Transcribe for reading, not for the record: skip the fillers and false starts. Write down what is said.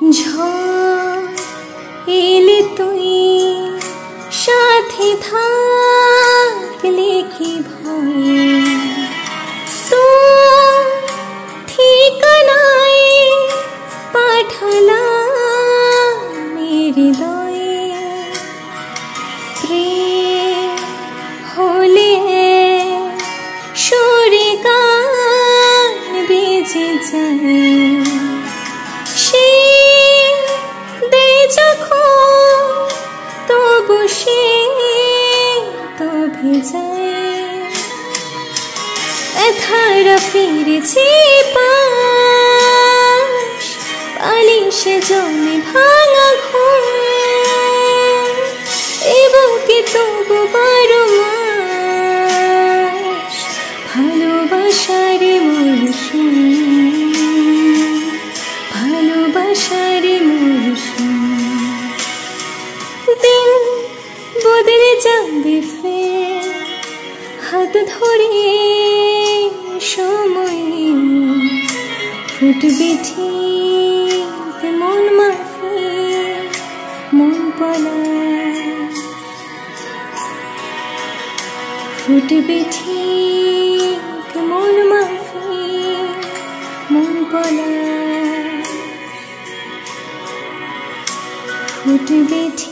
ঝড় এলে তুই সাথে থাকলে কি ভয়, তোর ঠিকানায় পাঠালাম হৃদয়ে। প্রেম হলে সুরে গান বেজে যায়, সে দে যখন তবু সে তো ভেজায়। ধারা ফিরেছে পাশ, বালিশে জমে ভাঙা ঘুম, এ বুকে তবু 12 মাস ভালোবাসার মরশুম, ভালোবাসার মরশুম। দিন বদলে যাবে ফের, হাত ধরে সময় ফুটবে ঠিক মন মাফি মন পলাশ, ফুটবে ঠিক মন মাফি মন পলাশ, ফুটবে ঠিক।